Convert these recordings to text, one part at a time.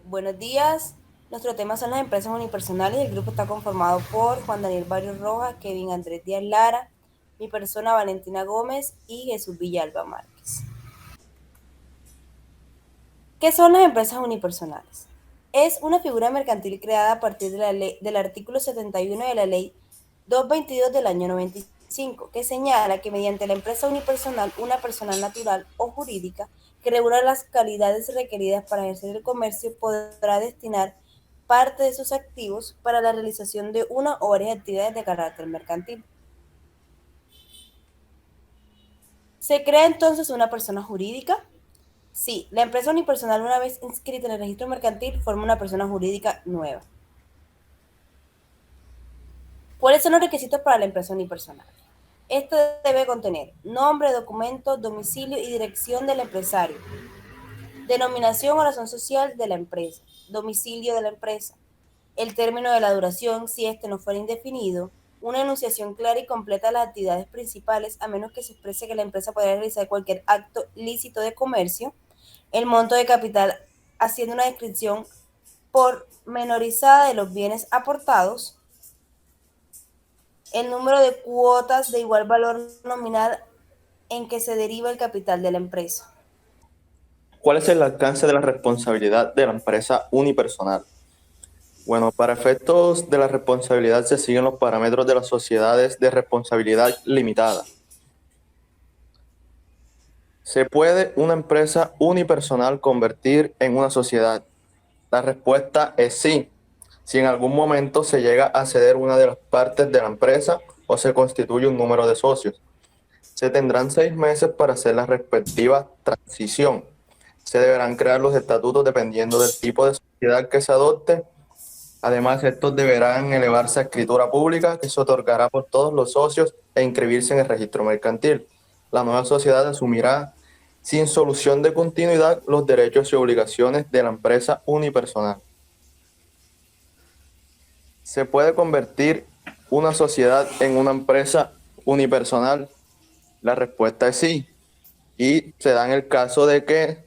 Buenos días. Nuestro tema son las empresas unipersonales. El grupo está conformado por Juan Daniel Barrios Rojas, Kevin Andrés Díaz Lara, mi persona Valentina Gómez y Jesús Villalba Márquez. ¿Qué son las empresas unipersonales? Es una figura mercantil creada a partir de la ley, del artículo 71 de la ley 222 del año 95, que señala que mediante la empresa unipersonal, una persona natural o jurídica que reúna las calidades requeridas para ejercer el comercio podrá destinar parte de sus activos para la realización de una o varias actividades de carácter mercantil. ¿Se crea entonces una persona jurídica? Sí, la empresa unipersonal, una vez inscrita en el registro mercantil, forma una persona jurídica nueva. ¿Cuáles son los requisitos para la empresa unipersonal? Este debe contener nombre, documento, domicilio y dirección del empresario, denominación o razón social de la empresa, domicilio de la empresa, el término de la duración si este no fuera indefinido, una enunciación clara y completa de las actividades principales, a menos que se exprese que la empresa podrá realizar cualquier acto lícito de comercio, el monto de capital haciendo una descripción pormenorizada de los bienes aportados, el número de cuotas de igual valor nominal en que se deriva el capital de la empresa. ¿Cuál es el alcance de la responsabilidad de la empresa unipersonal? Bueno, para efectos de la responsabilidad se siguen los parámetros de las sociedades de responsabilidad limitada. ¿Se puede una empresa unipersonal convertir en una sociedad? La respuesta es sí, si en algún momento se llega a ceder una de las partes de la empresa o se constituye un número de socios. Se tendrán 6 meses para hacer la respectiva transición. Se deberán crear los estatutos dependiendo del tipo de sociedad que se adopte. Además, estos deberán elevarse a escritura pública que se otorgará por todos los socios e inscribirse en el registro mercantil. La nueva sociedad asumirá sin solución de continuidad los derechos y obligaciones de la empresa unipersonal. ¿Se puede convertir una sociedad en una empresa unipersonal? La respuesta es sí. Y se da en el caso de que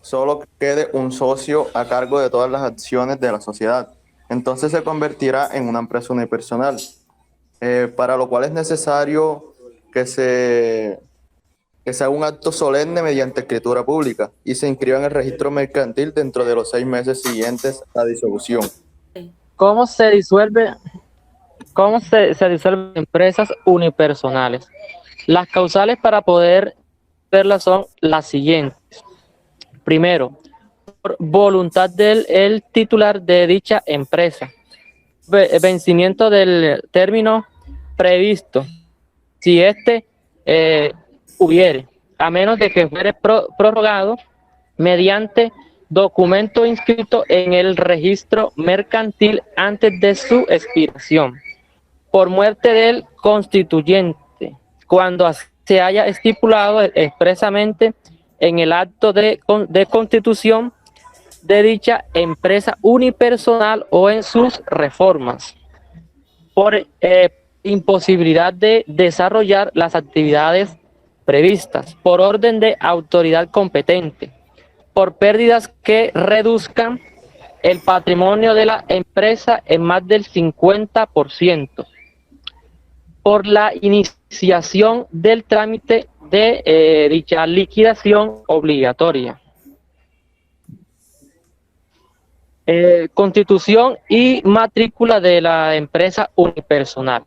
solo quede un socio a cargo de todas las acciones de la sociedad. Entonces se convertirá en una empresa unipersonal, para lo cual es necesario que se haga un acto solemne mediante escritura pública y se inscriba en el registro mercantil dentro de los 6 meses siguientes a la disolución. ¿Cómo se disuelve, cómo se disuelven empresas unipersonales? Las causales para poder verlas son las siguientes. Primero, por voluntad del el titular de dicha empresa. Vencimiento del término previsto, si éste hubiere, a menos de que fuere prorrogado mediante documento inscrito en el registro mercantil antes de su expiración, por muerte del constituyente, cuando se haya estipulado expresamente en el acto de constitución de dicha empresa unipersonal o en sus reformas, por imposibilidad de desarrollar las actividades previstas, por orden de autoridad competente, por pérdidas que reduzcan el patrimonio de la empresa en más del 50%, por la iniciación del trámite de dicha liquidación obligatoria. Constitución y matrícula de la empresa unipersonal.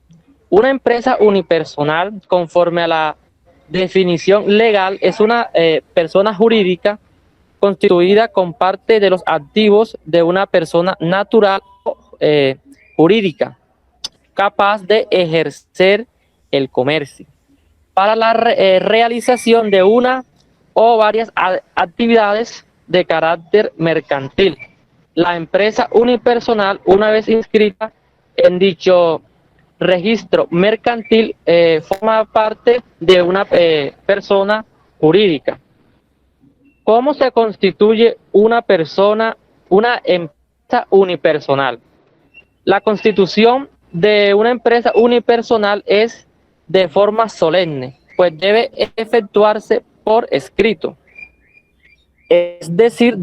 Una empresa unipersonal, conforme a la definición legal, es una persona jurídica constituida con parte de los activos de una persona natural o jurídica, capaz de ejercer el comercio para la realización de una o varias actividades de carácter mercantil. La empresa unipersonal, una vez inscrita en dicho registro mercantil, forma parte de una persona jurídica. ¿Cómo se constituye una empresa unipersonal? La constitución de una empresa unipersonal es de forma solemne, pues debe efectuarse por escrito. es decir,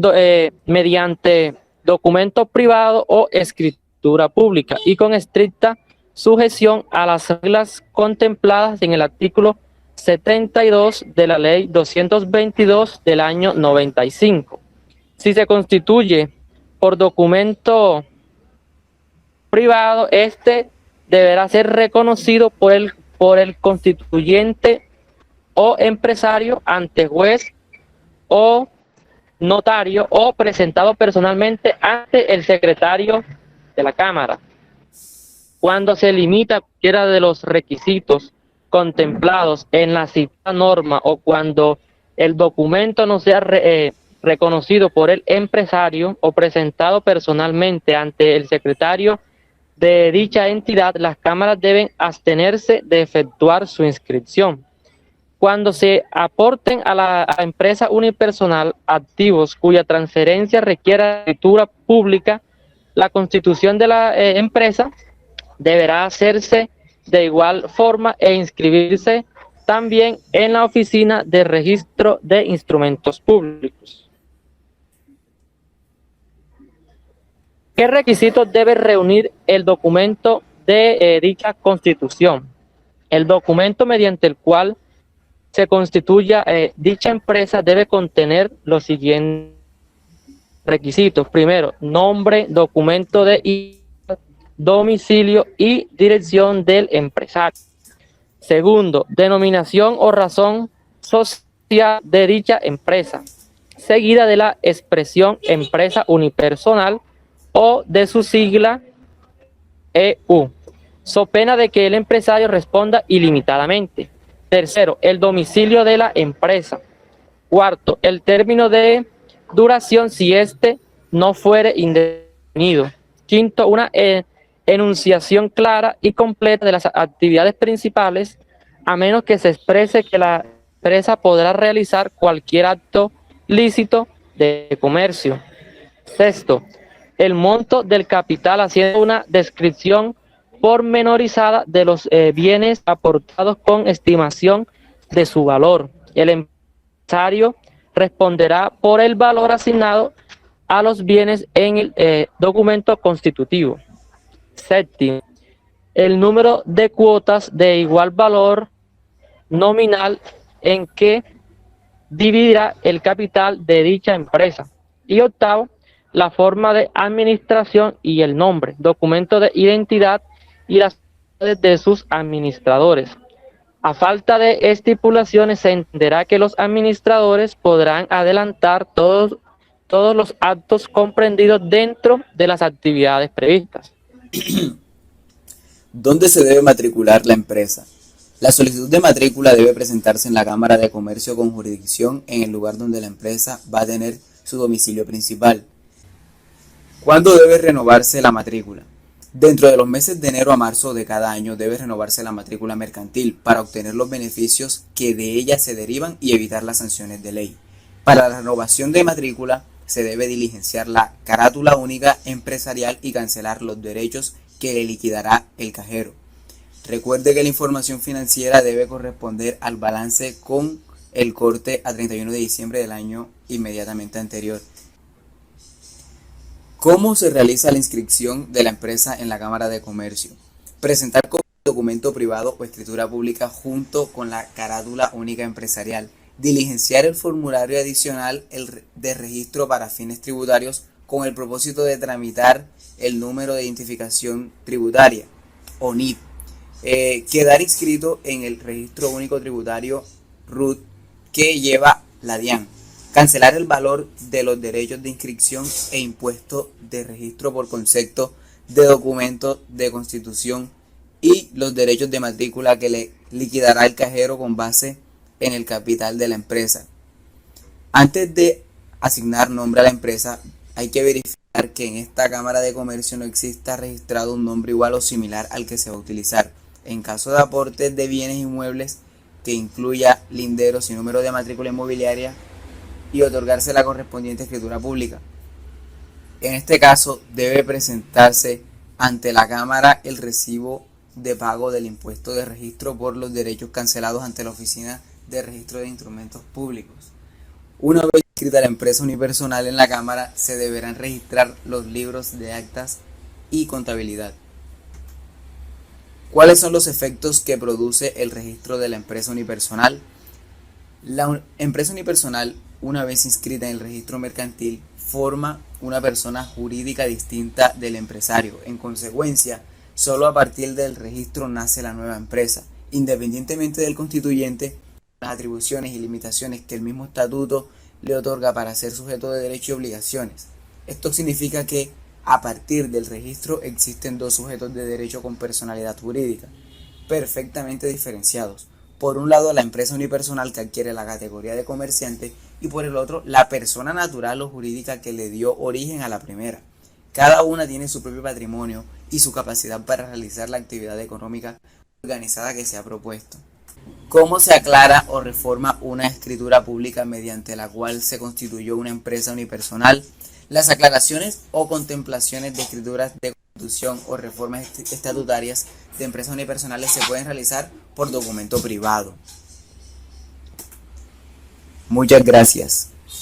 mediante documento privado o escritura pública y con estricta sujeción a las reglas contempladas en el artículo 72 de la Ley 222 del año 95. Si se constituye por documento privado, este deberá ser reconocido por el constituyente o empresario ante juez o notario o presentado personalmente ante el secretario de la Cámara. Cuando se limita cualquiera de los requisitos contemplados en la citada norma o cuando el documento no sea reconocido por el empresario o presentado personalmente ante el secretario de dicha entidad, las cámaras deben abstenerse de efectuar su inscripción. Cuando se aporten a la empresa unipersonal activos cuya transferencia requiera escritura pública, la constitución de la empresa deberá hacerse de igual forma e inscribirse también en la oficina de registro de instrumentos públicos. ¿Qué requisitos debe reunir el documento de dicha constitución? El documento mediante el cual se constituya dicha empresa debe contener los siguientes requisitos. Primero, nombre, documento de identidad, domicilio y dirección del empresario. Segundo, denominación o razón social de dicha empresa, seguida de la expresión empresa unipersonal o de su sigla EU, so pena de que el empresario responda ilimitadamente. Tercero, el domicilio de la empresa. Cuarto, el término de duración si éste no fuere indefinido. Quinto, una enunciación clara y completa de las actividades principales, a menos que se exprese que la empresa podrá realizar cualquier acto lícito de comercio. Sexto, el monto del capital, haciendo una descripción pormenorizada de los bienes aportados con estimación de su valor. El empresario responderá por el valor asignado a los bienes en el documento constitutivo. Séptimo, el número de cuotas de igual valor nominal en que dividirá el capital de dicha empresa. Y octavo, la forma de administración y el nombre, documento de identidad y las de sus administradores. A falta de estipulaciones, se entenderá que los administradores podrán adelantar todos los actos comprendidos dentro de las actividades previstas. ¿Dónde se debe matricular la empresa? La solicitud de matrícula debe presentarse en la Cámara de Comercio con jurisdicción en el lugar donde la empresa va a tener su domicilio principal. ¿Cuándo debe renovarse la matrícula? Dentro de los meses de enero a marzo de cada año debe renovarse la matrícula mercantil para obtener los beneficios que de ella se derivan y evitar las sanciones de ley. Para la renovación de matrícula se debe diligenciar la carátula única empresarial y cancelar los derechos que le liquidará el cajero. Recuerde que la información financiera debe corresponder al balance con el corte a 31 de diciembre del año inmediatamente anterior. ¿Cómo se realiza la inscripción de la empresa en la Cámara de Comercio? Presentar como documento privado o escritura pública junto con la carátula única empresarial. Diligenciar el formulario adicional de registro para fines tributarios con el propósito de tramitar el número de identificación tributaria o NIT. Quedar inscrito en el registro único tributario RUT que lleva la DIAN. Cancelar el valor de los derechos de inscripción e impuesto de registro por concepto de documento de constitución y los derechos de matrícula que le liquidará el cajero con base en el capital de la empresa. Antes de asignar nombre a la empresa, hay que verificar que en esta Cámara de Comercio no exista registrado un nombre igual o similar al que se va a utilizar. En caso de aportes de bienes inmuebles que incluya linderos y número de matrícula inmobiliaria, y otorgarse la correspondiente escritura pública. En este caso debe presentarse ante la Cámara el recibo de pago del impuesto de registro por los derechos cancelados ante la Oficina de Registro de Instrumentos Públicos. Una vez inscrita la empresa unipersonal en la Cámara, se deberán registrar los libros de actas y contabilidad. ¿Cuáles son los efectos que produce el registro de la empresa unipersonal? La empresa unipersonal, una vez inscrita en el registro mercantil, forma una persona jurídica distinta del empresario. En consecuencia, solo a partir del registro nace la nueva empresa, independientemente del constituyente, las atribuciones y limitaciones que el mismo estatuto le otorga para ser sujeto de derechos y obligaciones. Esto significa que a partir del registro existen dos sujetos de derecho con personalidad jurídica, perfectamente diferenciados. Por un lado, la empresa unipersonal que adquiere la categoría de comerciante y por el otro, la persona natural o jurídica que le dio origen a la primera. Cada una tiene su propio patrimonio y su capacidad para realizar la actividad económica organizada que se ha propuesto. ¿Cómo se aclara o reforma una escritura pública mediante la cual se constituyó una empresa unipersonal? Las aclaraciones o contemplaciones de escrituras de constitución o reformas estatutarias de empresas unipersonales se pueden realizar por documento privado. Muchas gracias.